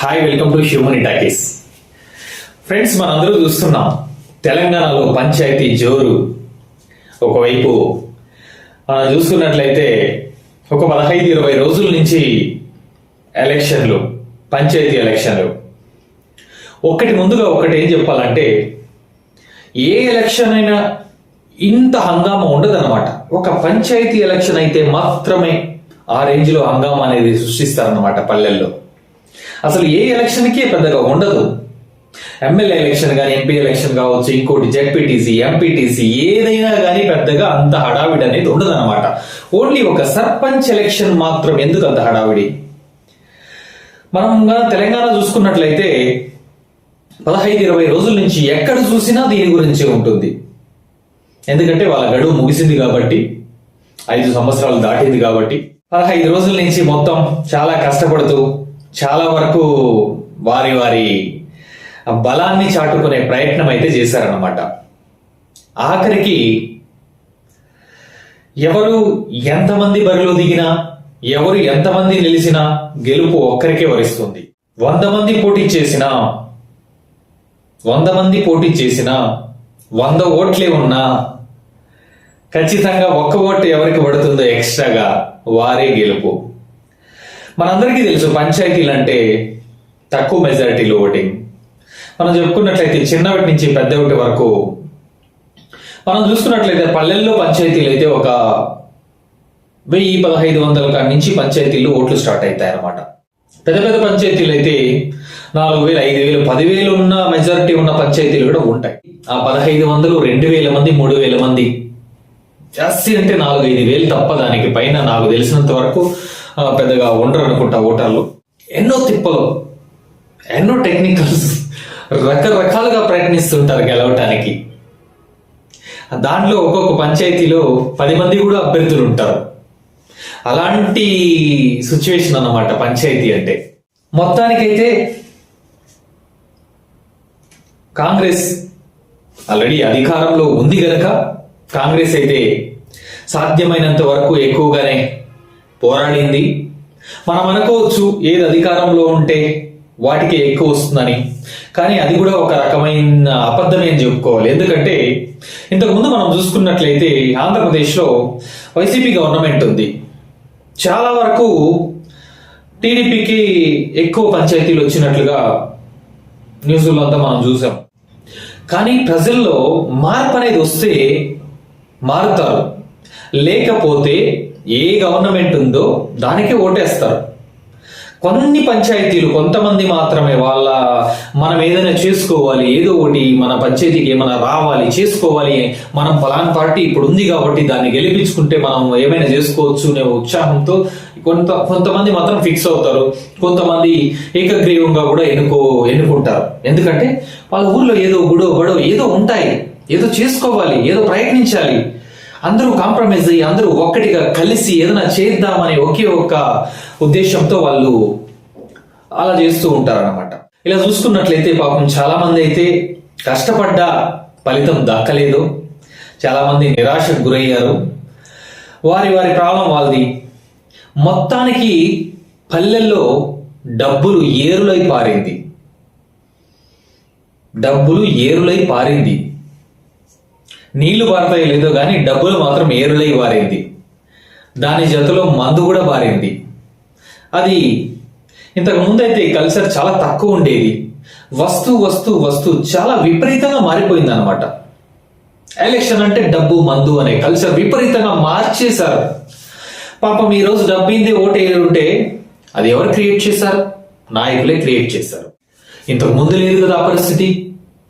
Hi, welcome to human talkies. Friends, మనందరూ చూస్తున్నాం తెలంగాణలో పంచాయతీ జోరు. ఒకవైపు మనం చూసుకున్నట్లయితే ఒక 15-20 రోజుల నుంచి ఎలక్షన్లు, పంచాయతీ ఎలక్షన్లు. ముందుగా ఏం చెప్పాలంటే, ఏ ఎలక్షన్ అయినా ఇంత హంగామా ఉండదన్నమాట. ఒక పంచాయతీ ఎలక్షన్ అయితే మాత్రమే ఆ రేంజ్లో హంగామా అనేది సృష్టిస్తారన్నమాట పల్లెల్లో. అసలు ఏ ఎలక్షన్కే పెద్దగా ఉండదు. ఎమ్మెల్యే ఎలక్షన్ కానీ, ఎంపీ ఎలక్షన్ కావచ్చు, ఇంకోటి జెడ్పీటీసీ, ఎంపీటీసీ, ఏదైనా కానీ పెద్దగా అంత హడావిడి అనేది ఉండదు అనమాట. ఓన్లీ ఒక సర్పంచ్ ఎలక్షన్ మాత్రం ఎందుకు అంత హడావిడి? మనం తెలంగాణ చూసుకున్నట్లయితే 15-20 రోజుల నుంచి ఎక్కడ చూసినా దీని గురించే ఉంటుంది. ఎందుకంటే వాళ్ళ గడువు ముగిసింది కాబట్టి, 5 సంవత్సరాలు దాటింది కాబట్టి 15 రోజుల నుంచి మొత్తం చాలా కష్టపడుతూ చాలా వరకు వారి వారి బలాన్ని చాటుకునే ప్రయత్నం అయితే చేశారన్నమాట. ఆఖరికి ఎవరు ఎంతమంది బరిలో దిగినా, ఎవరు ఎంతమంది నిలిచినా గెలుపు ఒక్కరికే వరిస్తుంది. 100 మంది పోటీ చేసినా 100 ఓట్లే ఉన్నా ఖచ్చితంగా ఒక్క ఓటు ఎవరికి పడుతుందో ఎక్స్ట్రాగా వారే గెలుపు. మనందరికీ తెలుసు పంచాయతీలు అంటే తక్కువ మెజారిటీలో ఓటింగ్. మనం చెప్పుకున్నట్లయితే చిన్నవాటి నుంచి పెద్ద ఒకటి వరకు మనం చూసుకున్నట్లయితే పల్లెల్లో పంచాయతీలు అయితే ఒక 1000-1500 నుంచి పంచాయతీలు ఓట్లు స్టార్ట్ అవుతాయి అన్నమాట. పెద్ద పెద్ద పంచాయతీలు అయితే 4000, 5000, 10,000 ఉన్న మెజారిటీ ఉన్న పంచాయతీలు కూడా ఉంటాయి. ఆ 1500, 2000 మంది, 3000 మంది జాస్తి అంటే 4-5 తప్ప దానికి పైన నాకు తెలిసినంత వరకు పెద్దగా ఉండరు అనుకుంటా ఓటర్లు. ఎన్నో తిప్పలు, ఎన్నో టెక్నికల్స్, రకరకాలుగా ప్రయత్నిస్తుంటారు గెలవటానికి. దాంట్లో ఒక్కొక్క పంచాయతీలో 10 మంది కూడా అభ్యర్థులు ఉంటారు. అలాంటి సిచ్యువేషన్ అన్నమాట పంచాయతీ అంటే. మొత్తానికైతే కాంగ్రెస్ ఆల్రెడీ అధికారంలో ఉంది గనక కాంగ్రెస్ అయితే సాధ్యమైనంత వరకు ఎక్కువగానే పోరాడింది. మనం అనుకోవచ్చు ఏది అధికారంలో ఉంటే వాటికి ఎక్కువ వస్తుందని, కానీ అది కూడా ఒక రకమైన అబద్ధమే అని చెప్పుకోవాలి. ఎందుకంటే ఇంతకుముందు మనం చూసుకున్నట్లయితే ఆంధ్రప్రదేశ్లో వైసీపీ గవర్నమెంట్ ఉంది. చాలా వరకు టీడీపీకి ఎక్కువ పంచాయతీలు వచ్చినట్లుగా న్యూస్లో అంతా మనం చూసాం. కానీ ప్రజల్లో మార్పు అనేది వస్తే మారుతారు, లేకపోతే ఏ గవర్నమెంట్ ఉందో దానికి ఓటేస్తారు. కొన్ని పంచాయతీలు కొంతమంది మాత్రమే మనం ఏదైనా చేసుకోవాలి, ఏదో ఒకటి మన పంచాయతీకి ఏమైనా రావాలి, చేసుకోవాలి, మనం ఫలానా పార్టీ ఇప్పుడు ఉంది కాబట్టి దాన్ని గెలిపించుకుంటే మనం ఏమైనా చేసుకోవచ్చు అనే ఉత్సాహంతో కొంతమంది మాత్రం ఫిక్స్ అవుతారు. కొంతమంది ఏకగ్రీవంగా కూడా ఎన్నుకుంటారు. ఎందుకంటే వాళ్ళ ఊర్లో ఏదో గొడవ ఏదో ఉంటాయి, ఏదో చేసుకోవాలి, ఏదో ప్రయత్నించాలి, అందరూ కాంప్రమైజ్ అయ్యి అందరూ ఒక్కటిగా కలిసి ఏదైనా చేద్దామనే ఒకే ఒక్క ఉద్దేశంతో వాళ్ళు అలా చేస్తూ ఉంటారన్నమాట. ఇలా చూసుకున్నట్లయితే పాపం చాలా మంది అయితే కష్టపడ్డ ఫలితం దక్కలేదు, చాలా మంది నిరాశకు గురయ్యారు. వారి పాపం వాళ్ళది. మొత్తానికి పల్లెల్లో డబ్బులు ఏరులై పారింది. నీళ్లు పారుతాయి లేదో కానీ డబ్బులు మాత్రం ఏరులై పారింది. దాని జతలో మందు కూడా పారింది. అది ఇంతకు ముందైతే ఈ కల్చర్ చాలా తక్కువ ఉండేది. వస్తు చాలా విపరీతంగా మారిపోయింది అనమాట. ఎలక్షన్ అంటే డబ్బు, మందు అనే కల్చర్ విపరీతంగా మార్చేశారు. పాపం ఈరోజు డబ్బింది ఓటు ఉంటే అది ఎవరు క్రియేట్ చేశారు? నాయకులే క్రియేట్ చేశారు. ఇంతకు ముందు లేదు కదా ఆ పరిస్థితి.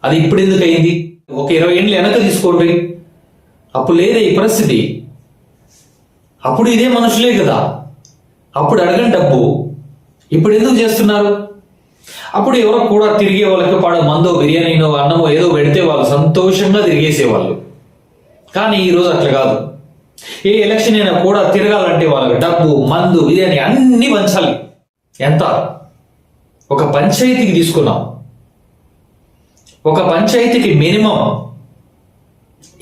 అది ఇప్పుడు ఎందుకు అయింది? ఒక 20 ఏళ్ళు వెనక తీసుకోండి, అప్పుడు లేదే ఈ పరిస్థితి. అప్పుడు ఇదే మనుషులే కదా, అప్పుడు అడగని డబ్బు, ఇప్పుడు ఎందుకు చేస్తున్నారు? అప్పుడు ఎవరో కూడా తిరిగే వాళ్ళకి పాడు మందో, బిర్యానీనో, అన్నమో ఏదో పెడితే వాళ్ళు సంతోషంగా తిరిగేసేవాళ్ళు. కానీ ఈరోజు అట్లా కాదు. ఏ ఎలక్షన్ అయినా కూడా తిరగాలంటే వాళ్ళకి డబ్బు, మందు, బిర్యానీ అన్ని పంచాలి. ఎంత? ఒక పంచాయతీకి తీసుకున్నాం, ఒక పంచాయతీకి మినిమం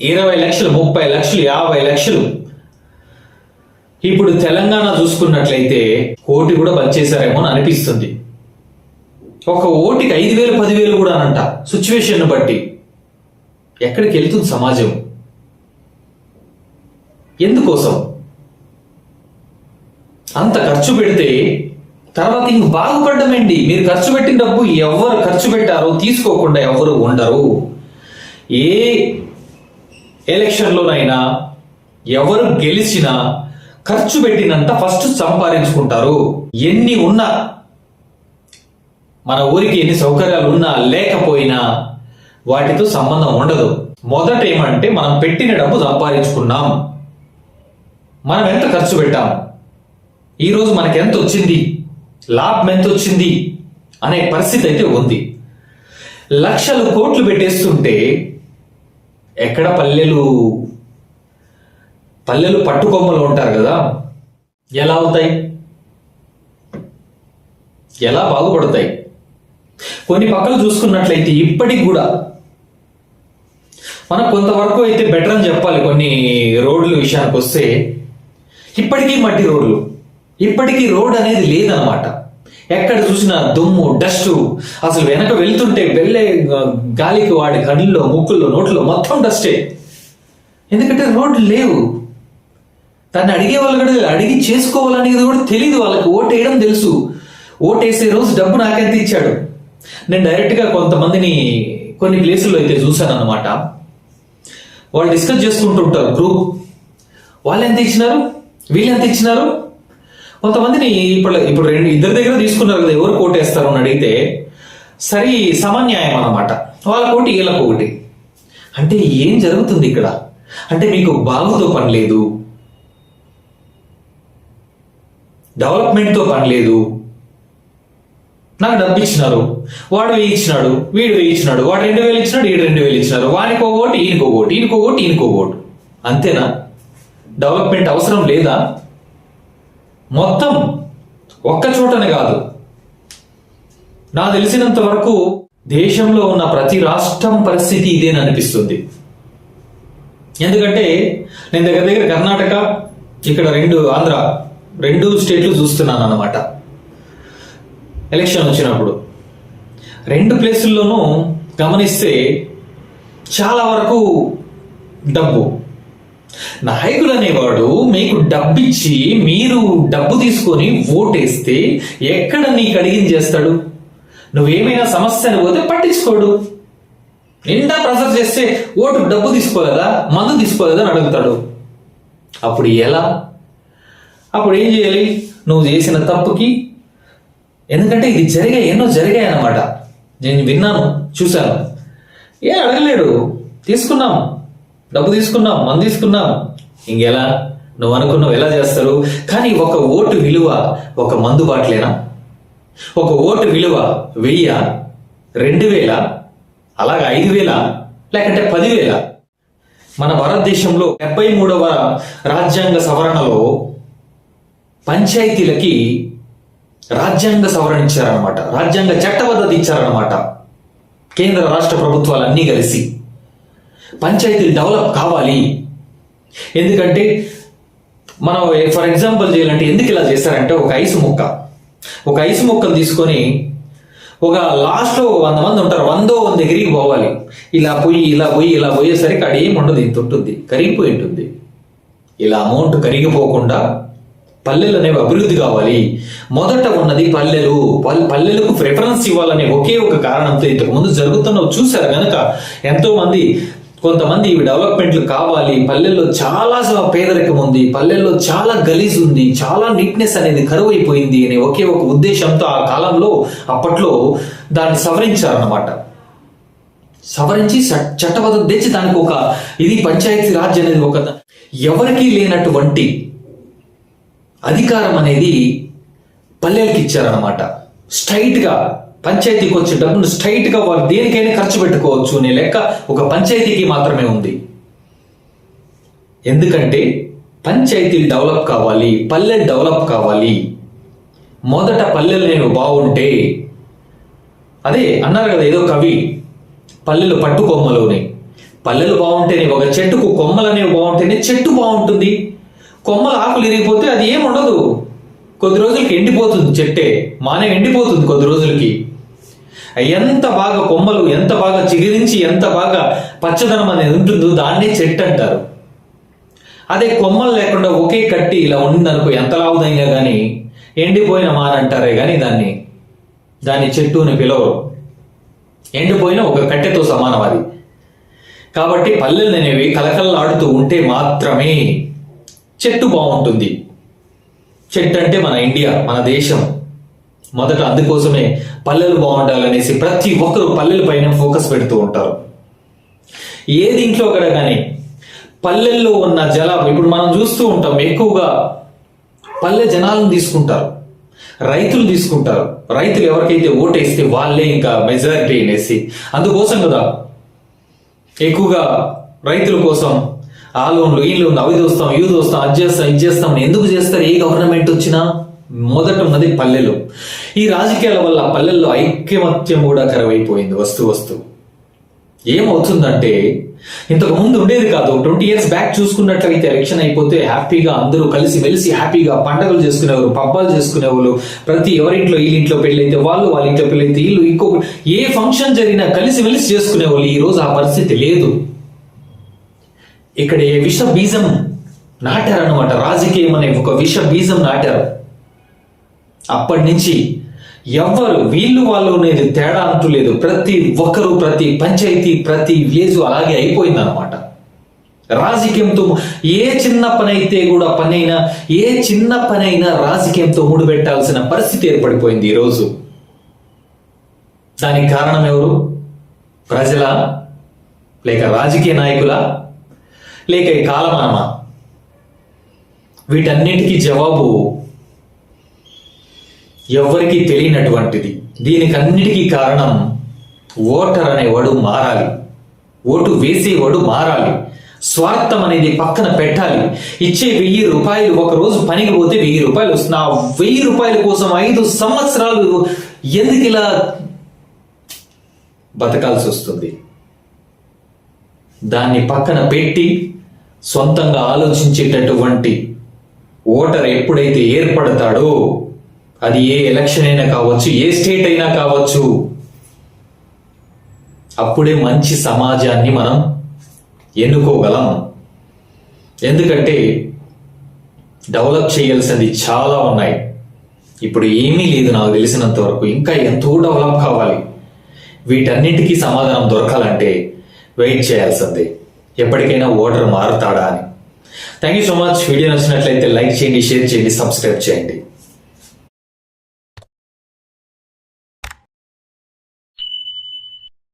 20 లక్షలు, 30 లక్షలు, 50 లక్షలు. ఇప్పుడు తెలంగాణ చూసుకున్నట్లయితే 1 కోటి కూడా పంచేశారేమో అని అనిపిస్తుంది. ఒక ఓటికి 5,000 10,000 కూడా అనంట సిచ్యువేషన్ బట్టి. ఎక్కడికి వెళ్తుంది సమాజం? ఎందుకోసం అంత ఖర్చు పెడితే తర్వాత ఇంక బాగుపడ్డమేంటి? మీరు ఖర్చు పెట్టిన డబ్బు ఎవరు ఖర్చు పెట్టారో తీసుకోకుండా ఎవరు ఉండరు. ఏ ఎలక్షన్లోనైనా ఎవరు గెలిచినా ఖర్చు పెట్టినంత ఫస్ట్ సంపాదించుకుంటారు. ఎన్ని ఉన్నా, మన ఊరికి ఎన్ని సౌకర్యాలు ఉన్నా లేకపోయినా వాటితో సంబంధం ఉండదు. మొదట ఏమంటే మనం పెట్టిన డబ్బు సంపాదించుకున్నాం, మనం ఎంత ఖర్చు పెట్టాం, ఈరోజు మనకి ఎంత వచ్చింది, లాభం ఎంత వచ్చింది అనే పరిస్థితి అయితే ఉంది. లక్షలు కోట్లు పెట్టేస్తుంటే ఎక్కడ పల్లెలు పట్టుకొమ్మలు ఉంటారు కదా, ఎలా అవుతాయి? ఎలా బాగుపడతాయి? కొన్ని పక్కలు చూసుకున్నట్లయితే ఇప్పటికి కూడా మనం కొంతవరకు అయితే బెటర్ అని చెప్పాలి. కొన్ని రోడ్ల విషయానికి వస్తే ఇప్పటికీ మట్టి రోడ్లు, ఇప్పటికీ రోడ్ అనేది లేదనమాట. ఎక్కడ చూసినా దుమ్ము, డస్ట్. అసలు వెనక వెళ్తుంటే వెళ్ళే గాలికి వాడి కళ్ళల్లో, ముక్కుల్లో, నోట్లో మొత్తం డస్టే. ఎందుకంటే రోడ్లు లేవు. దాన్ని అడిగే వాళ్ళు కూడా అడిగి చేసుకోవాలనేది కూడా తెలియదు వాళ్ళకి. ఓటు వేయడం తెలుసు, ఓటు వేసే రోజు డబ్బు నాకెంత ఇచ్చాడు. నేను డైరెక్ట్గా కొంతమందిని కొన్ని ప్లేసుల్లో అయితే చూశాను అనమాట. వాళ్ళు డిస్కస్ చేసుకుంటుంటారు గ్రూప్. వాళ్ళు ఎంత ఇచ్చినారు, వీళ్ళు ఎంత ఇచ్చినారు. కొంతమందిని ఇప్పుడు ఇద్దరి దగ్గర తీసుకున్నారు కదా, ఎవరు కోటేస్తారు అని అడిగితే సరి సమాన్యాయం అన్నమాట. వాళ్ళ కోటి వీళ్ళకు ఒకటి. అంటే ఏం జరుగుతుంది ఇక్కడ? అంటే మీకు బాగుతో పని లేదు, డెవలప్మెంట్తో పని లేదు. నాకు డబ్బు ఇచ్చినారు, వాడు 1000 ఇచ్చినాడు, వీడు 1000 ఇచ్చినాడు, వాడు 2000 ఇచ్చినాడు, వీడు 2000 ఇచ్చినారు. వానికి ఒక ఓటు, ఈయనకో ఓటు, ఈయనకో ఓటు, ఈయనకో ఓటు. అంతేనా? డెవలప్మెంట్ అవసరం లేదా? మొత్తం ఒక్క చోటనే కాదు, నాకు తెలిసినంత వరకు దేశంలో ఉన్న ప్రతి రాష్ట్రం పరిస్థితి ఇదేని అనిపిస్తుంది. ఎందుకంటే నేను దగ్గర కర్ణాటక, ఇక్కడ ఆంధ్ర, 2 స్టేట్లు చూస్తున్నాను అన్నమాట. ఎలక్షన్ వచ్చినప్పుడు 2 ప్లేసుల్లోనూ గమనిస్తే చాలా వరకు డబ్బు. నాయకులు అనేవాడు మీకు డబ్బిచ్చి మీరు డబ్బు తీసుకొని ఓటేస్తే ఎక్కడ నీకు అడిగింది చేస్తాడు? నువ్వేమైనా సమస్యను పోతే పట్టించుకోడు. నిండా ప్రెజర్ చేస్తే ఓటు డబ్బు తీసుకోలేదా, మందు తీసుకోలేదా అని అడుగుతాడు. అప్పుడు ఎలా? అప్పుడు ఏం చేయాలి? నువ్వు చేసిన తప్పుకి, ఎందుకంటే ఇది ఎన్నో జరిగాయి అన్నమాట. నేను విన్నాను, చూశాను. అడగలేడు, తీసుకున్నాం, డబ్బు తీసుకున్నాం, మందు తీసుకున్నాం, ఇంకెలా? నువ్వు అనుకున్నావు ఎలా చేస్తారు? కానీ ఒక ఓటు విలువ ఒక మందు బాటలేనా? ఒక ఓటు విలువ 1000, 2000, అలాగే 5000, లేకంటే 10,000. మన భారతదేశంలో 73వ రాజ్యాంగ సవరణలో పంచాయతీలకి రాజ్యాంగ సవరణ ఇచ్చారనమాట, రాజ్యాంగ చట్టబద్ధత ఇచ్చారనమాట. కేంద్ర రాష్ట్ర ప్రభుత్వాలు అన్నీ కలిసి పంచాయతీలు డెవలప్ కావాలి. ఎందుకంటే మనం ఫర్ ఎగ్జాంపుల్ చేయాలంటే ఎందుకు ఇలా చేశారంటే, ఒక ఐసు ముక్కను తీసుకొని ఒక లాస్ట్లో 100 మంది ఉంటారు, 100 దగ్గరికి పోవాలి. ఇలా పోయేసరికి అక్కడ ఏమి ఉండదు, ఇంత ఉంటుంది, కరిగిపోయి ఉంటుంది. ఇలా అమౌంట్ కరిగిపోకుండా పల్లెలు అనేవి అభివృద్ధి కావాలి. మొదట ఉన్నది పల్లెలకు ప్రిఫరెన్స్ ఇవ్వాలనే ఒకే ఒక కారణంతో ఇంతకుముందు జరుగుతున్నవి చూశారు కనుక కొంతమంది డెవలప్మెంట్లు కావాలి, పల్లెల్లో చాలా పేదరికం ఉంది, పల్లెల్లో చాలా గలీజ్ ఉంది, చాలా నీట్నెస్ అనేది కరువు అయిపోయింది అనే ఒకే ఒక ఉద్దేశంతో ఆ కాలంలో అప్పట్లో దాన్ని సవరించారన్నమాట. సవరించి చట్టబద్ధత తెచ్చి దానికి ఒక పంచాయతీ రాజ్ అనేది ఒక ఎవరికీ లేనటువంటి అధికారం అనేది పల్లెలకి ఇచ్చారనమాట. స్ట్రైట్గా పంచాయతీకి వచ్చే డబ్బును స్ట్రైట్గా వాళ్ళు దేనికైనా ఖర్చు పెట్టుకోవచ్చు అనే లెక్క ఒక పంచాయతీకి మాత్రమే ఉంది. ఎందుకంటే పంచాయతీలు డెవలప్ కావాలి, పల్లెలు డెవలప్ కావాలి. మొదట పల్లెలు నేను బాగుంటే, అదే అన్నారు కదా ఏదో కవి, పల్లెలు పట్టుకొమ్మలోనే. పల్లెలు బాగుంటేనే, ఒక చెట్టుకు కొమ్మలు అనేవి బాగుంటేనే చెట్టు బాగుంటుంది. కొమ్మల ఆకులు ఇరిగిపోతే అది ఏముండదు, కొద్ది రోజులకి ఎండిపోతుంది, చెట్టే ఎండిపోతుంది కొద్ది రోజులకి. ఎంత బాగా కొమ్మలు ఎంత బాగా చిగురించి ఎంత బాగా పచ్చదనం అనేది ఉంటుందో దాన్నే చెట్టు అంటారు. అదే కొమ్మలు లేకుండా ఒకే కట్టి ఇలా ఉండిందనుకో ఎంత లావుదైనా కానీ ఎండిపోయిన మానంటారే కానీ దాన్ని చెట్టు అని పిలవరు. ఎండిపోయిన ఒక కట్టెతో సమానం అది. కాబట్టి పల్లెలు అనేవి కలకలలాడుతూ ఉంటే మాత్రమే చెట్టు బాగుంటుంది. చెట్టు అంటే మన ఇండియా, మన దేశం. మొదట అందుకోసమే పల్లెలు బాగుండాలనేసి ప్రతి ఒక్కరు పల్లెల పైన ఫోకస్ పెడుతూ ఉంటారు. ఏ దీంట్లో కూడా కానీ పల్లెల్లో ఉన్న ఇప్పుడు మనం చూస్తూ ఉంటాం, ఎక్కువగా పల్లె జనాలను తీసుకుంటారు, రైతులు తీసుకుంటారు. రైతులు ఎవరికైతే ఓటేస్తే వాళ్ళే ఇంకా మెజారిటీ అనేసి. అందుకోసం కదా ఎక్కువగా రైతుల కోసం ఆ లోన్లు ఈ లోన్లు అవి దోస్తాం ఇవి దోస్తాం అది చేస్తాం ఇది చేస్తాం ఎందుకు చేస్తారు? ఏ గవర్నమెంట్ వచ్చినా మొదట ఉన్నది పల్లెలు. ఈ రాజకీయాల వల్ల పల్లెల్లో ఐక్యమత్యం కూడా కరువైపోయింది. వస్తూ ఏమవుతుందంటే ఇంతకు ముందు ఉండేది కాదు. 20 years బ్యాక్ చూసుకున్నట్లయితే ఎలక్షన్ అయిపోతే హ్యాపీగా అందరూ కలిసి మెలిసి హ్యాపీగా పండుగలు చేసుకునేవారు, పబ్బాలు చేసుకునేవాళ్ళు. ప్రతి ఎవరింట్లో వీళ్ళింట్లో పెళ్లి అయితే వాళ్ళు, వాళ్ళ ఇంట్లో పెళ్లి అయితే వీళ్ళు, ఇంకొక ఏ ఫంక్షన్ జరిగినా కలిసి మెలిసి చేసుకునేవాళ్ళు. ఈ రోజు ఆ పరిస్థితి లేదు. ఇక్కడ ఏ విష బీజం నాటారనమాట. రాజకీయం అనే ఒక విష బీజం నాటారు. అప్పటి నుంచి ఎవ్వరు వీళ్ళు వాళ్ళు అనేది తేడా అంటూ లేదు. ప్రతి ఒక్కరు, ప్రతి పంచాయతీ, ప్రతి విలేజ్ అలాగే అయిపోయింది అనమాట. రాజకీయంతో ఏ చిన్న పనైనా రాజకీయంతో ముడిపెట్టాల్సిన పరిస్థితి ఏర్పడిపోయింది ఈరోజు. దానికి కారణం ఎవరు? ప్రజల, లేక రాజకీయ నాయకుల, లేక ఈ కాలమానమా? వీటన్నిటికీ జవాబు ఎవరికి తెలియనటువంటిది. దీనికన్నిటికీ కారణం ఓటర్ అనేవాడు మారాలి, ఓటు వేసేవాడు మారాలి, స్వార్థం అనేది పక్కన పెట్టాలి. ఇచ్చే 1000 రూపాయలు, ఒక రోజు పనికి పోతే 1000 రూపాయలు వస్తుంది. ఆ 1000 రూపాయల కోసం 5 సంవత్సరాలు ఎందుకు ఇలా బతకాల్సి వస్తుంది? దాన్ని పక్కన పెట్టి సొంతంగా ఆలోచించేటటువంటి ఓటర్ ఎప్పుడైతే ఏర్పడతాడో, అది ఏ ఎలక్షన్ అయినా కావచ్చు, ఏ స్టేట్ అయినా కావచ్చు, అప్పుడే మంచి సమాజాన్ని మనం ఎన్నుకోగలం. ఎందుకంటే డెవలప్ చేయాల్సింది చాలా ఉన్నాయి. ఇప్పుడు ఏమీ లేదు నాకు తెలిసినంత వరకు. ఇంకా ఎంతో డెవలప్ కావాలి. వీటన్నిటికీ సమాధానం దొరకాలంటే వెయిట్ చేయాల్సిందే. ఎప్పటికైనా ఓటర్ మారుతాడా అని. Thank you so much. Video నచ్చినట్లయితే లైక్ చేయండి, షేర్ చేయండి, సబ్స్క్రైబ్ చేయండి.